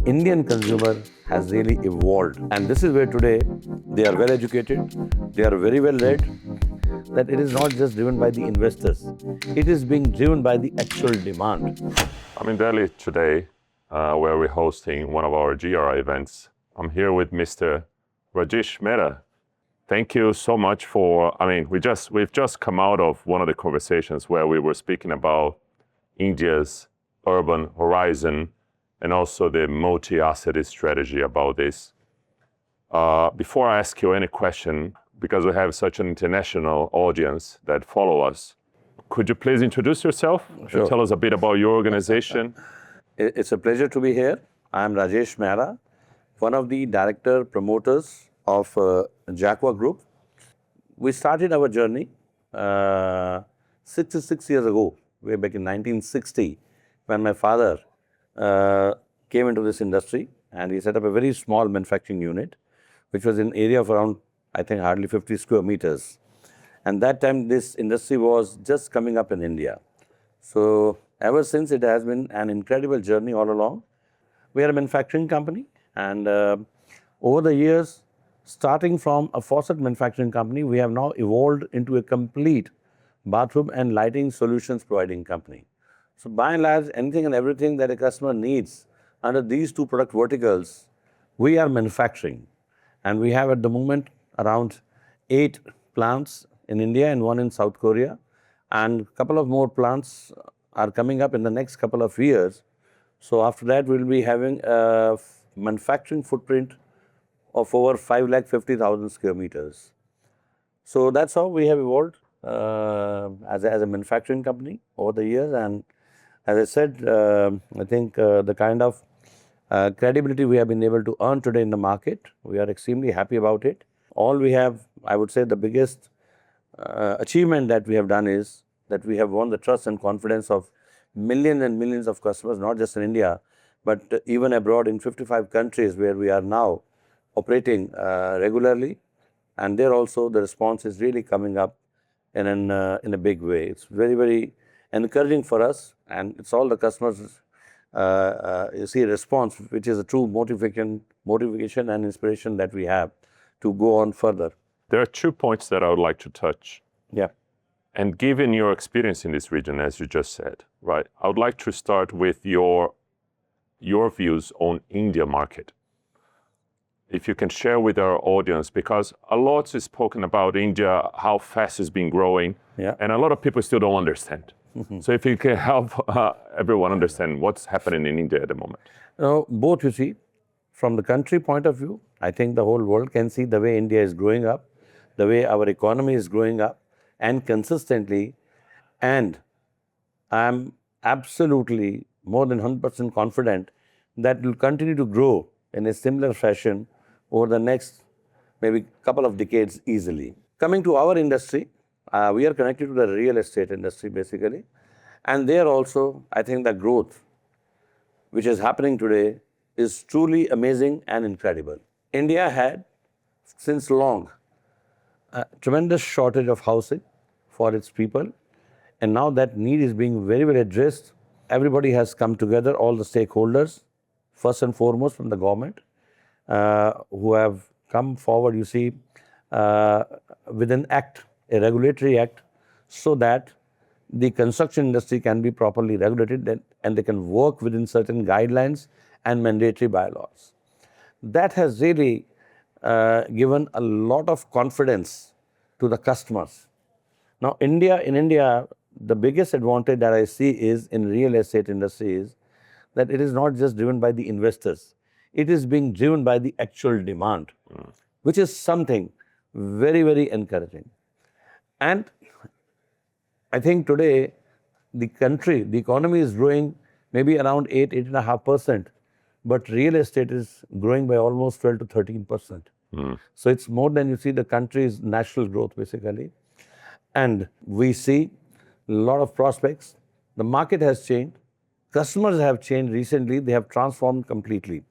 Indian consumer has really evolved. And this is where today they are well educated, they are very well read, that it is not just driven by the investors, it is being driven by the actual demand. I'm in Delhi today, where we're hosting one of our GRI events. I'm here with Mr. Rajesh Mehra. Thank you so much we've just come out of one of the conversations where we were speaking about India's urban horizon and also the multi-asset strategy about this. Before I ask you any question, because we have such an international audience that follow us, could you please introduce yourself? Sure. Tell us a bit about your organization. It's a pleasure to be here. I'm Rajesh Mehra, one of the director promoters of Jaquar Group. We started our journey 66 years ago, way back in 1960, when my father came into this industry and he set up a very small manufacturing unit, which was in area of around, I think, hardly 50 square meters. And that time, this industry was just coming up in India. So ever since, it has been an incredible journey all along. We are a manufacturing company, and over the years, starting from a faucet manufacturing company, we have now evolved into a complete bathroom and lighting solutions providing company. So by and large, anything and everything that a customer needs under these two product verticals, we are manufacturing. And we have at the moment around 8 plants in India and 1 in South Korea. And a couple of more plants are coming up in the next couple of years. So after that, we'll be having a manufacturing footprint of over 550,000 square meters. So that's how we have evolved as a manufacturing company over the years. And as I said, I think the kind of credibility we have been able to earn today in the market, we are extremely happy about it. All we have, I would say, the biggest achievement that we have done is that we have won the trust and confidence of millions and millions of customers, not just in India, but even abroad in 55 countries where we are now operating regularly. And there also the response is really coming up in a big way. It's very, very encouraging for us, and it's all the customers you see a response, which is a true motivation and inspiration that we have to go on further. There are 2 points that I would like to touch. Yeah. And given your experience in this region, as you just said, right, I would like to start with your views on India market. If you can share with our audience, because a lot is spoken about India, how fast it's been growing, and a lot of people still don't understand. So if you can help everyone understand what's happening in India at the moment. Both, you see, from the country point of view, I think the whole world can see the way India is growing up, the way our economy is growing up, and consistently. And I'm absolutely more than 100% confident that it will continue to grow in a similar fashion over the next maybe couple of decades easily. Coming to our industry, we are connected to the real estate industry basically. And there also, I think the growth which is happening today is truly amazing and incredible. India had, since long, a tremendous shortage of housing for its people. And now that need is being very well addressed. Everybody has come together, all the stakeholders, first and foremost from the government, who have come forward, you see, with an act, a regulatory act, so that the construction industry can be properly regulated and they can work within certain guidelines and mandatory bylaws. That has really given a lot of confidence to the customers. Now, in India, the biggest advantage that I see is in real estate industry is that it is not just driven by the investors. It is being driven by the actual demand, which is something very, very encouraging. And I think today, the economy is growing maybe around 8.5%, but real estate is growing by almost 12 to 13%. So it's more than, you see, the country's national growth basically. And we see a lot of prospects. The market has changed. Customers have changed recently. They have transformed completely.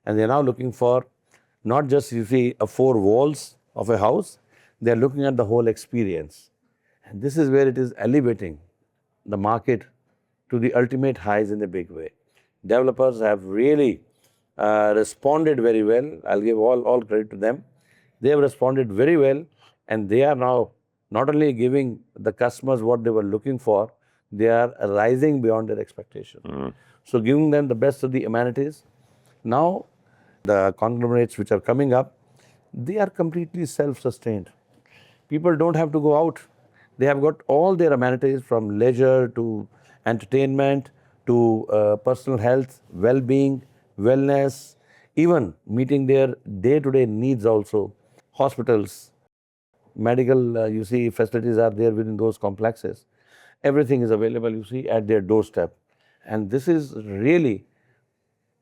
And they're now looking for not just, you see, 4 walls of a house. They're looking at the whole experience. And this is where it is elevating the market to the ultimate highs in a big way. Developers have really responded very well. I'll give all credit to them. They have responded very well, and they are now not only giving the customers what they were looking for, they are rising beyond their expectation. So giving them the best of the amenities. Now, the conglomerates which are coming up, they are completely self-sustained. People don't have to go out. They have got all their amenities from leisure to entertainment to personal health, well-being, wellness, even meeting their day-to-day needs also. Hospitals, medical, you see, facilities are there within those complexes. Everything is available, you see, at their doorstep. And this is really,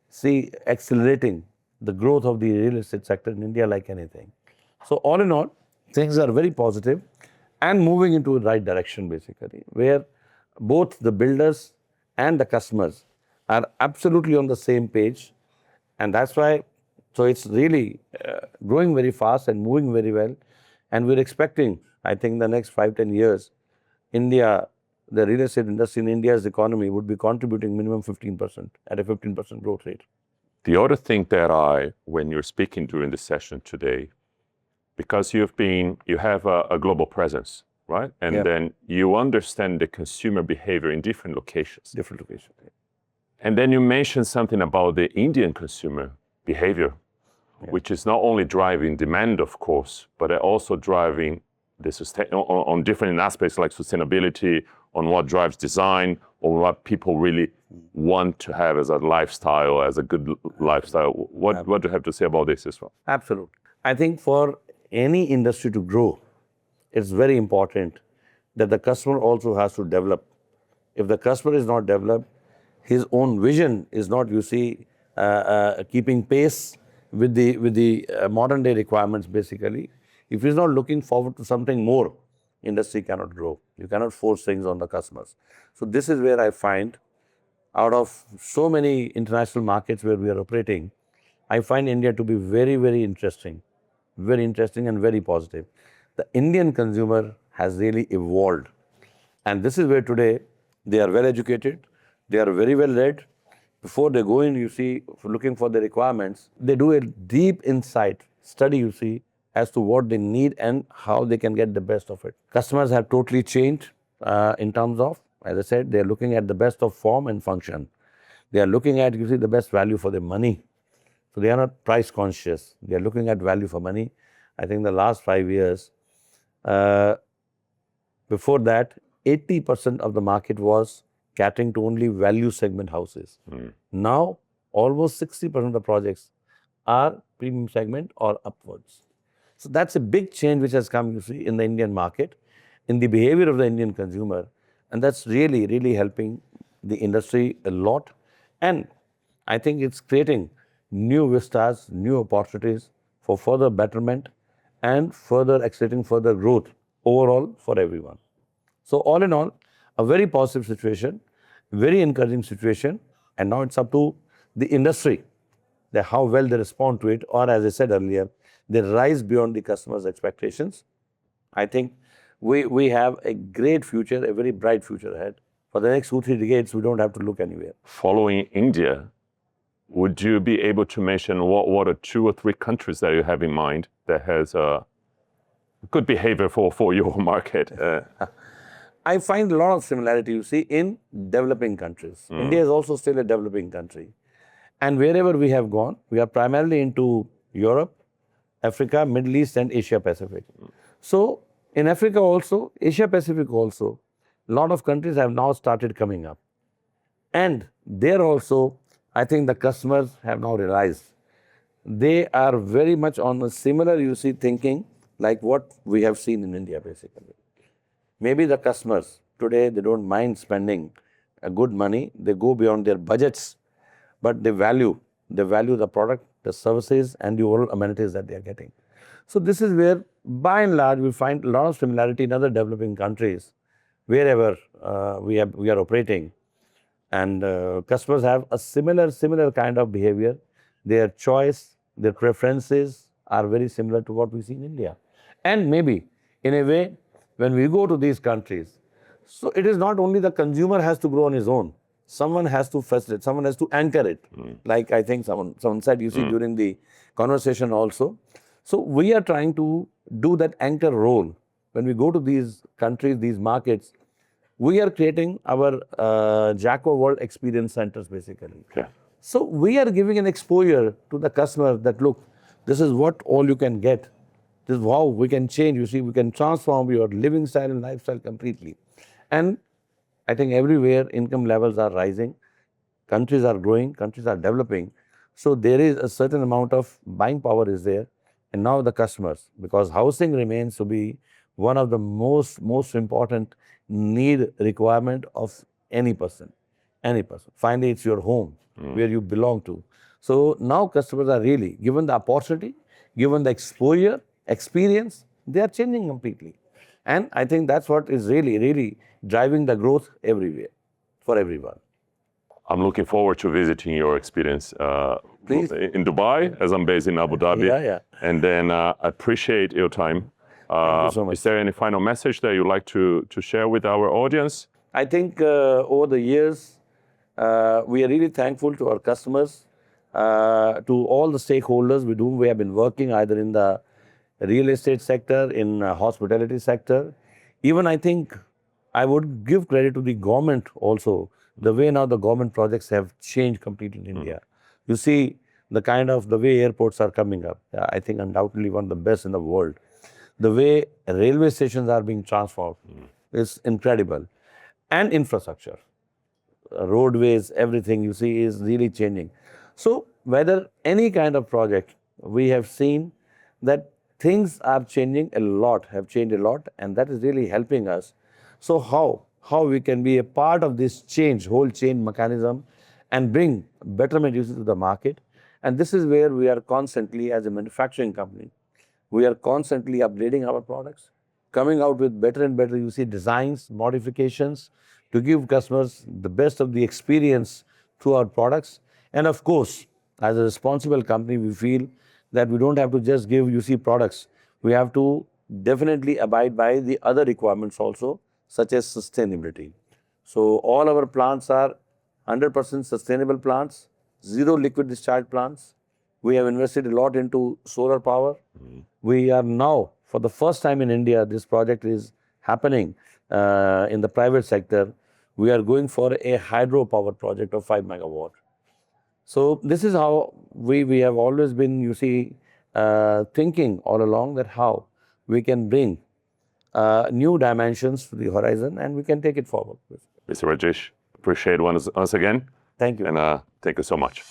see, accelerating the growth of the real estate sector in India like anything. So all in all, things are very positive and moving into the right direction basically, where both the builders and the customers are absolutely on the same page. And that's why, so it's really growing very fast and moving very well. And we're expecting, I think, the next 5-10 years, India, the real estate industry in India's economy would be contributing minimum 15% at a 15% growth rate. The other thing that when you're speaking during the session today, because you have a global presence, right? And then you understand the consumer behavior in different locations. Different locations. And then you mentioned something about the Indian consumer behavior, which is not only driving demand, of course, but also driving the on different aspects like sustainability, on what drives design, on what people really want to have as a lifestyle, as a good lifestyle. What do you have to say about this as well? Absolutely. I think for any industry to grow, it's very important that the customer also has to develop. If the customer is not developed, his own vision is not, you see, keeping pace with the modern day requirements basically. If he's not looking forward to something more, industry cannot grow. You cannot force things on the customers. So this is where I find, out of so many international markets where we are operating, I find India to be very, very interesting and very positive. The Indian consumer has really evolved. And this is where today they are well educated, they are very well read. Before they go in, you see, looking for the requirements, they do a deep insight study, you see, as to what they need and how they can get the best of it. Customers have totally changed in terms of, as I said, they are looking at the best of form and function. They are looking at, you see, the best value for their money. So they are not price conscious. They are looking at value for money. I think the last 5 years, before that, 80% of the market was catering to only value segment houses. Now, almost 60% of the projects are premium segment or upwards. So that's a big change which has come, you see, in the Indian market, in the behavior of the Indian consumer. And that's really, really helping the industry a lot. And I think it's creating new vistas, new opportunities for further betterment and further accelerating further growth overall for everyone. So all in all, a very positive situation, very encouraging situation. And now it's up to the industry, that how well they respond to it, or as I said earlier, they rise beyond the customer's expectations. I think we have a great future, a very bright future ahead. For the next 2-3 decades, we don't have to look anywhere. Following India, would you be able to mention what are 2 or 3 countries that you have in mind that has a good behavior for your market? I find a lot of similarity, you see, in developing countries. India is also still a developing country. And wherever we have gone, we are primarily into Europe, Africa, Middle East, and Asia Pacific. So in Africa also, Asia Pacific also, a lot of countries have now started coming up. And there also, I think the customers have now realized they are very much on a similar, you see, thinking like what we have seen in India basically. Maybe the customers today, they don't mind spending a good money. They go beyond their budgets, but they value the product, the services, and the overall amenities that they are getting. So this is where, by and large, we find a lot of similarity in other developing countries, wherever we are operating. And customers have a similar kind of behavior. Their choice, their preferences are very similar to what we see in India. And maybe, in a way, when we go to these countries, so it is not only the consumer has to grow on his own. someone has to facilitate, someone has to anchor it. Like I think someone said, you see, during the conversation also. So we are trying to do that anchor role. When we go to these countries, these markets, we are creating our Jaquar World Experience Centers basically. Okay. So we are giving an exposure to the customer that look, this is what all you can get. This is how we can change. You see, we can transform your living style and lifestyle completely. And I think everywhere income levels are rising, countries are growing, countries are developing. So there is a certain amount of buying power is there. And now the customers, because housing remains to be one of the most important need requirement of any person. Any person. Finally, it's your home where you belong to. So now customers are really given the opportunity, given the exposure, experience, they are changing completely. And I think that's what is really driving the growth everywhere for everyone. I'm looking forward to visiting your experience Please. in Dubai, as I'm based in Abu Dhabi. Yeah. And then I appreciate your time. Thank you so much. Is there any final message that you'd like to share with our audience? I think over the years, we are really thankful to our customers, to all the stakeholders with whom we have been working, either in the real estate sector, in hospitality sector. Even I think I would give credit to the government also, the way now the government projects have changed completely in India. You see the way airports are coming up. I think undoubtedly one of the best in the world. The way railway stations are being transformed is incredible. And infrastructure, roadways, everything you see is really changing. So whether any kind of project, we have seen that things are changing a lot, have changed a lot, and that is really helping us. So how we can be a part of this change, whole change mechanism, and bring betterment uses to the market. And this is where we are constantly, as a manufacturing company, we are constantly upgrading our products, coming out with better and better, you see, designs, modifications, to give customers the best of the experience through our products. And of course, as a responsible company, we feel that we don't have to just give, you see, products. We have to definitely abide by the other requirements also, such as sustainability. So all our plants are 100% sustainable plants, zero liquid discharge plants. We have invested a lot into solar power. We are now, for the first time in India, this project is happening in the private sector. We are going for a hydropower project of 5 megawatt. So this is how we have always been, you see, thinking all along that how we can bring new dimensions to the horizon and we can take it forward. Mr. Rajesh, appreciate once again. Thank you. And thank you so much.